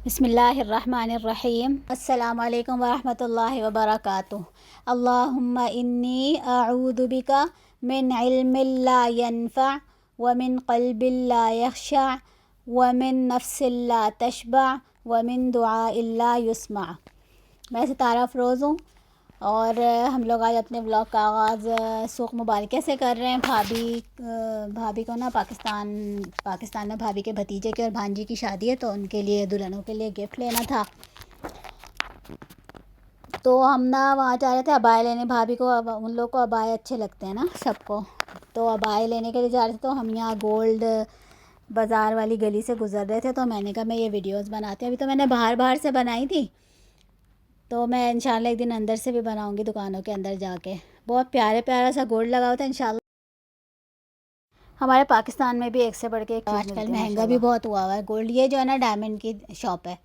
बिस्मिल्लाहिर्रहमानिर्रहीम। अस्सलामु अलैकुम वरहमतुल्लाहि वबरकातुहू। अल्लाहुम्मा इन्नी अऊज़ु बिका मिन इल्मिन ला यनफ़अ व मिन क़ल्बिन ला यख़शअ व मिन नफ़्सिन ला तशबअ व मिन दुआइन ला युस्मअ। मैं सितारा अफरोज़ हूँ और हम लोग आज अपने ब्लॉग का आगाज़ सूख मुबारक से कर रहे हैं। भाभी को ना पाकिस्तान में भाभी के भतीजे की और भांजी की शादी है, तो उनके लिए दुल्हनों के लिए गिफ्ट लेना था। तो हम ना वहाँ जा रहे थे अबाया लेने। भाभी को उन लोग को अबाया अच्छे लगते हैं ना सबको, तो अबाया लेने के लिए जा रहे थे। तो हम यहाँ गोल्ड बाज़ार वाली गली से गुज़र रहे थे, तो मैंने कहा मैं ये वीडियोस बनाती हूँ। अभी तो मैंने बाहर से बनाई थी, तो मैं इंशाल्लाह एक दिन अंदर से भी बनाऊंगी, दुकानों के अंदर जाके। बहुत प्यारा सा गोल्ड लगा हुआ था इंशाल्लाह। हमारे पाकिस्तान में भी एक से बढ़ के एक चीज़ आजकल महंगा भी बहुत हुआ है गोल्ड। ये जो है ना डायमंड की शॉप है,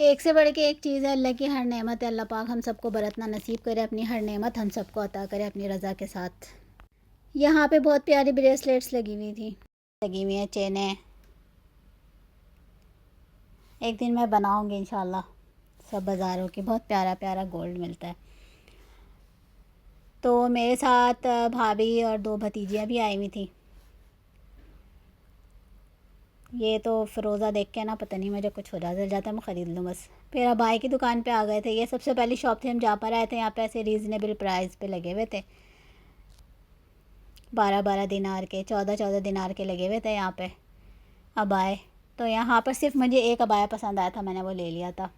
एक से बढ़ के एक चीज़ है। अल्लाह की हर नेमत है। अल्लाह पाक हम सबको बरतना नसीब करे, अपनी हर नेमत हम सबको अता करे अपनी रज़ा के साथ। यहाँ पे बहुत प्यारी ब्रेसलेट्स लगी हुई हैं, चेनें। एक दिन मैं बनाऊंगी इंशाल्लाह। सब बाज़ारों की बहुत प्यारा गोल्ड मिलता है। तो मेरे साथ भाभी और दो भतीजियाँ भी आई हुई थी। ये तो फ़िरोज़ा देख के ना पता नहीं मुझे कुछ हो जाता, मैं ख़रीद लूँ बस। फिर अबाई की दुकान पे आ गए थे। ये सबसे पहली शॉप थी हम जहाँ पर आए थे। यहाँ पे ऐसे रीज़नेबल प्राइस पे लगे हुए थे। 12 दिनार के, 14 दिनार के लगे हुए थे यहाँ पे अबाए। तो यहाँ पर सिर्फ मुझे एक अबाया पसंद आया था, मैंने वो ले लिया था।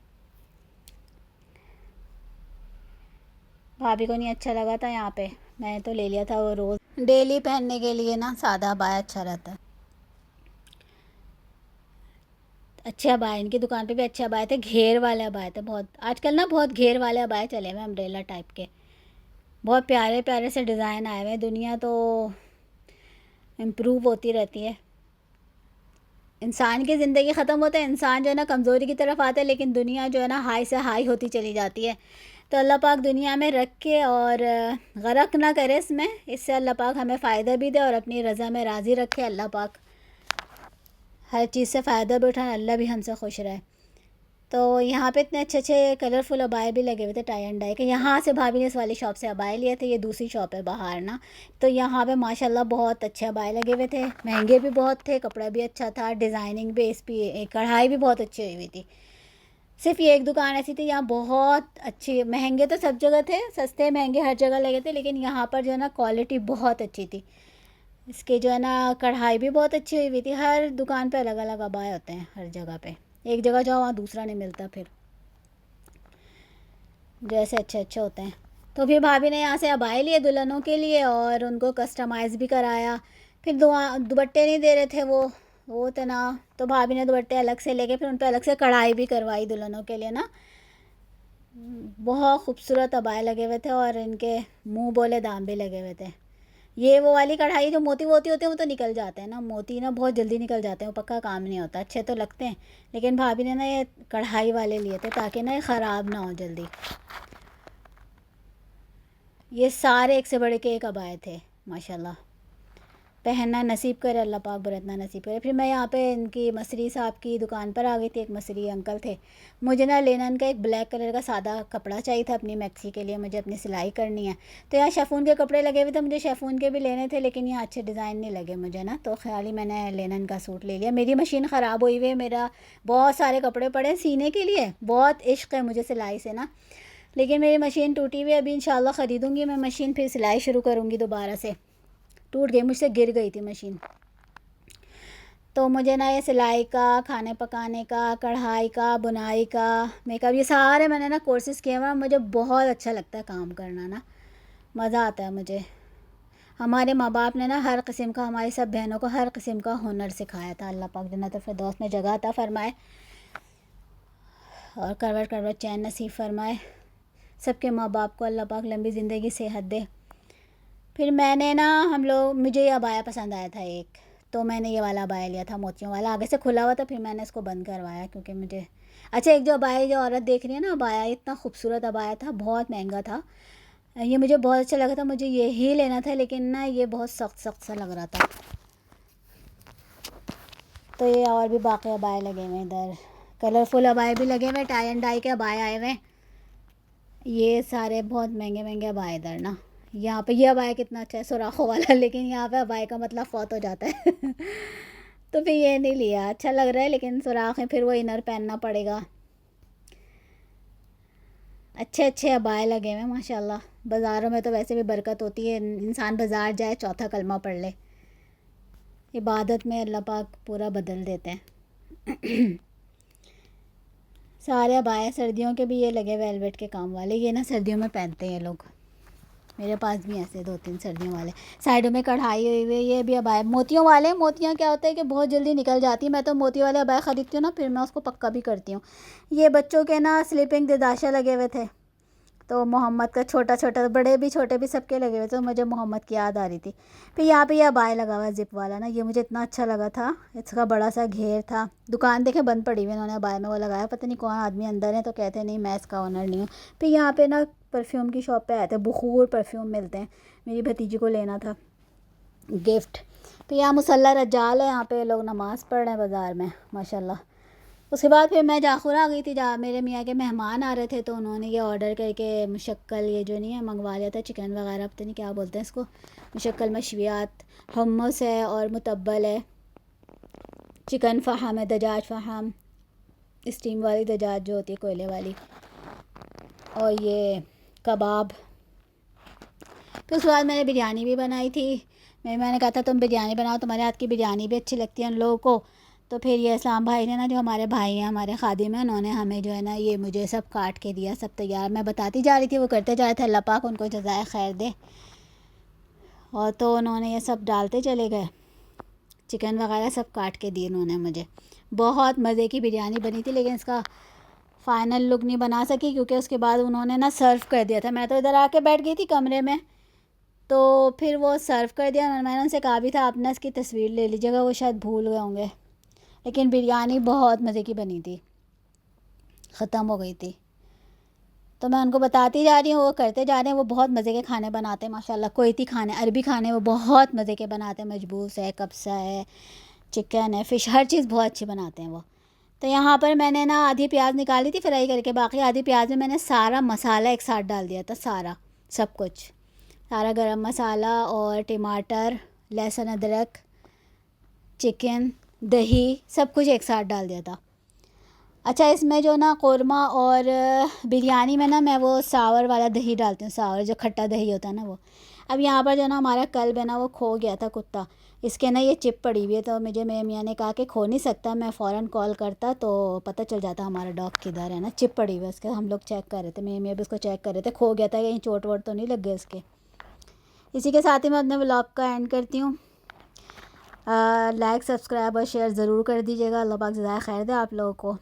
भाभी को नहीं अच्छा लगा था यहाँ पे, मैंने तो ले लिया था। वो रोज़ डेली पहनने के लिए ना सादा अबाया अच्छा रहता है। अच्छे अबाए इनकी दुकान पे भी अच्छे अबाए थे, घेर वाले अबाए थे। बहुत आजकल ना बहुत घेर वाले अबाए चले हुए, अम्ब्रेला टाइप के। बहुत प्यारे से डिज़ाइन आए हुए हैं। दुनिया तो इम्प्रूव होती रहती है। इंसान की ज़िंदगी ख़त्म होता है, इंसान जो है ना कमज़ोरी की तरफ आता है, लेकिन दुनिया जो है ना हाई से हाई होती चली जाती है। तो अल्लाह पाक दुनिया में रख के और गरक ना करे इससे अल्लाह पाक हमें फ़ायदा भी दे और अपनी रज़ा में राज़ी रखे। अल्लाह पाक हर चीज़ से फ़ायदा भी उठाए, अल्लाह भी हमसे खुश रहे। तो यहाँ पे इतने अच्छे कलरफुल अबाए भी लगे हुए थे, टाई एंड डाई के। यहाँ से भाभी ने इस वाली शॉप से अबाए लिए थे। ये दूसरी शॉप है बाहर ना। तो यहाँ पे माशाल्लाह बहुत अच्छे अबाए लगे हुए थे, महंगे भी बहुत थे, कपड़ा भी अच्छा था, डिज़ाइनिंग भी, इस पर कढ़ाई भी बहुत अच्छी हुई हुई थी। सिर्फ ये एक दुकान ऐसी थी यहाँ बहुत अच्छी। महंगे तो सब जगह थे, सस्ते महंगे हर जगह लगे थे, लेकिन यहाँ पर जो है ना क्वालिटी बहुत अच्छी थी। इसके जो है ना कढ़ाई भी बहुत अच्छी हुई हुई थी। हर दुकान पे अलग अलग अबाए होते हैं, हर जगह पे। एक जगह जाओ वहाँ दूसरा नहीं मिलता, फिर जैसे अच्छे होते हैं। तो फिर भाभी ने यहाँ से अबाए लिए दुल्हनों के लिए और उनको कस्टमाइज़ भी कराया। फिर दुपट्टे नहीं दे रहे थे वो थे ना, तो भाभी ने दुपट्टे अलग से लेके फिर उन पर अलग से कढ़ाई भी करवाई दुल्हनों के लिए ना। बहुत खूबसूरत अबाए लगे हुए थे और इनके मुँह बोले दाम भी लगे हुए थे। ये वो वाली कढ़ाई जो मोती होती है वो तो निकल जाते हैं ना, मोती ना बहुत जल्दी निकल जाते हैं, वो पक्का काम नहीं होता। अच्छे तो लगते हैं, लेकिन भाभी ने ना ये कढ़ाई वाले लिए थे ताकि ना ये ख़राब ना हो जल्दी। ये सारे एक से बढ़ के एक अबाए थे माशाल्लाह। पहनना नसीब करे अल्लाह पाक, बरतना नसीब करे। फिर मैं यहाँ पे इनकी मसरी साहब की दुकान पर आ गई थी। एक मसरी अंकल थे। मुझे ना लेनन का एक ब्लैक कलर का सादा कपड़ा चाहिए था अपनी मैक्सी के लिए, मुझे अपनी सिलाई करनी है। तो यहाँ शेफून के कपड़े लगे हुए थे, मुझे शेफून के भी लेने थे, लेकिन यहाँ अच्छे डिज़ाइन नहीं लगे मुझे ना, तो ख्याल ही मैंने लेनन का सूट ले लिया। मेरी मशीन ख़राब हुई हुई है, मेरा बहुत सारे कपड़े पड़े सीने के लिए। बहुत इश्क है मुझे सिलाई से ना, लेकिन मेरी मशीन टूटी हुई है। अभी इंशाल्लाह ख़रीदूँगी मैं मशीन, फिर सिलाई शुरू करूँगी दोबारा से। टूट गई, मुझसे गिर गई थी मशीन। तो मुझे ना ये सिलाई का, खाने पकाने का, कढ़ाई का, बुनाई का, मेकअप, ये सारे मैंने ना कोर्सेज़ किए हुए हैं। मुझे बहुत अच्छा लगता है काम करना ना, मज़ा आता है मुझे। हमारे माँ बाप ने ना हर किस्म का, हमारी सब बहनों को हर किस्म का हुनर सिखाया था। अल्लाह पाक जन्नत फिरदौस में जगह अता फरमाए और करवट चैन नसीब फरमाए। सबके माँ बाप को अल्लाह पाक लंबी ज़िंदगी सेहत दे। फिर मैंने ना मुझे ये अबाया पसंद आया था एक, तो मैंने ये वाला अबाया लिया था, मोतियों वाला। आगे से खुला हुआ था, फिर मैंने इसको बंद करवाया क्योंकि मुझे अच्छा। एक जो अबाया जो औरत देख रही है ना, अबाया इतना खूबसूरत अबाया था, बहुत महंगा था। ये मुझे बहुत अच्छा लगा था, मुझे ये ही लेना था, लेकिन ना ये बहुत सख्त सा लग रहा था। तो ये और भी बाकी अबाए लगे हुए इधर। कलरफुल अबाए भी लगे हुए, टाई एंड डाई के अबाए आए हुए हैं। ये सारे बहुत महंगे महंगे अबाए इधर ना। यहाँ पे ये अबाया कितना अच्छा है, सुराखों वाला, लेकिन यहाँ पे अबाए का मतलब फौत हो जाता है तो फिर ये नहीं लिया। अच्छा लग रहा है लेकिन सुराख है, फिर वो इनर पहनना पड़ेगा। अच्छे अच्छे अबाए लगे हुए हैं माशाल्लाह। बाज़ारों में तो वैसे भी बरकत होती है, इंसान बाज़ार जाए चौथा कलमा पढ़ ले, इबादत में अल्लाह पाक पूरा बदल देते हैं सारे अबाए सर्दियों के भी ये लगे वेलवेट के काम वाले, ये ना सर्दियों में पहनते हैं ये लोग। मेरे पास भी ऐसे 2-3 सर्दियों वाले, साइडों में कढ़ाई हुई हुई। ये भी अबाए मोतियों वाले। मोतियाँ क्या होता है कि बहुत जल्दी निकल जाती है। मैं तो मोती वाले अबाए ख़रीदती हूँ ना, फिर मैं उसको पक्का भी करती हूँ। ये बच्चों के ना स्लीपिंग दिदाशा लगे हुए थे, तो मोहम्मद का छोटा छोटा, बड़े भी छोटे भी सबके लगे हुए थे, तो मुझे मोहम्मद की याद आ रही थी। फिर यहाँ पे ये अबाया लगा हुआ है ज़िप वाला ना, ये मुझे इतना अच्छा लगा था। इसका बड़ा सा घेर था। दुकान देखे बंद पड़ी हुई, इन्होंने अबाया में वो लगाया, पता नहीं कौन आदमी अंदर है, तो कहते नहीं मैं इसका ओनर नहीं हूँ। फिर यहाँ पे ना परफ्यूम की शॉप पे आए थे, बखूर परफ्यूम मिलते हैं, मेरी भतीजी को लेना था गिफ्ट। तो यहाँ मुसल्ला रजाल है, यहाँ पे लोग नमाज़ पढ़ रहे हैं बाज़ार में माशाल्लाह। उसके बाद फिर मैं जाखुरा आ गई थी, जहाँ मेरे मियाँ के मेहमान आ रहे थे, तो उन्होंने ये ऑर्डर करके मुशक्कल, ये जो नहीं है, मंगवा लिया था। चिकन वगैरह पता नहीं क्या बोलते हैं इसको, मुशक्कल मशवियात, hummus है और मुतब्बल है, चिकन फ़हाम है, दजाज फ़हाम, स्टीम वाली दजाज जो होती है कोयले वाली, और ये कबाब। फिर उसके बाद मैंने बिरयानी भी बनाई थी। मैंने कहा था तुम बिरयानी बनाओ, तुम्हारे हाथ की बिरयानी भी अच्छी लगती है उन लोगों को। तो फिर ये इस्लाम भाई ने ना, जो हमारे भाई हैं, हमारे खादिम हैं, उन्होंने हमें जो है ना, ये मुझे सब काट के दिया, सब तैयार। मैं बताती जा रही थी, वो करते जा रहे थे, अल्लाह पाक उनको जज़ाए खैर दे। और तो उन्होंने ये सब डालते चले गए, चिकन वगैरह सब काट के दिए उन्होंने मुझे। बहुत मज़े की बिरयानी बनी थी, लेकिन इसका फ़ाइनल लुक नहीं बना सकी, क्योंकि उसके बाद उन्होंने ना सर्व कर दिया था। मैं तो इधर आके बैठ गई थी कमरे में, तो फिर वो सर्व कर दिया। मैंने उनसे कहा भी था आप ना इसकी तस्वीर ले लीजिएगा, वो शायद भूल गए होंगे। लेकिन बिरयानी बहुत मज़े की बनी थी, ख़त्म हो गई थी। तो मैं उनको बताती जा रही हूँ, वो करते जा रहे हैं। वो बहुत मज़े के खाने बनाते हैं माशाल्लाह। कोयती खाने, अरबी खाने वो बहुत मज़े के बनाते हैं। मजबूस है, कब्सा है, चिकन है, फ़िश, हर चीज़ बहुत अच्छी बनाते हैं वो। तो यहाँ पर मैंने ना आधी प्याज निकाली थी फ्राई करके, बाकी आधी प्याज में मैंने सारा मसाला एक साथ डाल दिया था, सारा सब कुछ, सारा गरम मसाला और टमाटर, लहसुन, अदरक, चिकन, दही, सब कुछ एक साथ डाल दिया था। अच्छा, इसमें जो ना कोरमा और बिरयानी में ना मैं वो सावर वाला दही डालती हूँ, सावर जो खट्टा दही होता है ना वो। अब यहाँ पर जो ना हमारा कल्ब है ना, वो खो गया था कुत्ता, इसके ना ये चिप पड़ी हुई है। तो मुझे मेरे मियाँ ने कहा कि खो नहीं सकता, मैं फ़ौरन कॉल करता तो पता चल जाता हमारा डॉग किधर है ना। चिप पड़ी हुई है उसके, हम लोग चेक कर रहे थे, मेरे मियाँ भी उसको चेक कर रहे थे, खो गया था, कहीं चोट वोट तो नहीं लग गई उसके। इसी के साथ ही मैं अपने व्लॉग का एंड करती हूँ। लाइक, सब्सक्राइब और शेयर ज़रूर कर दीजिएगा। अल्लाह पाक जज़ाए खैर दे आप लोगों को।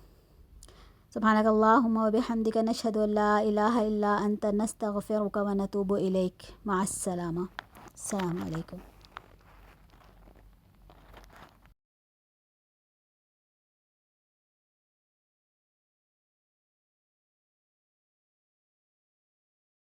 सुब्हानकल्लाहुम्मा व बिहम्दिका नशहदु अल्ला इलाहा इल्ला अंता नस्तगफिरुका व नतूबु इलैक। मअस्सलामा। अस्सलामु अलैकुम।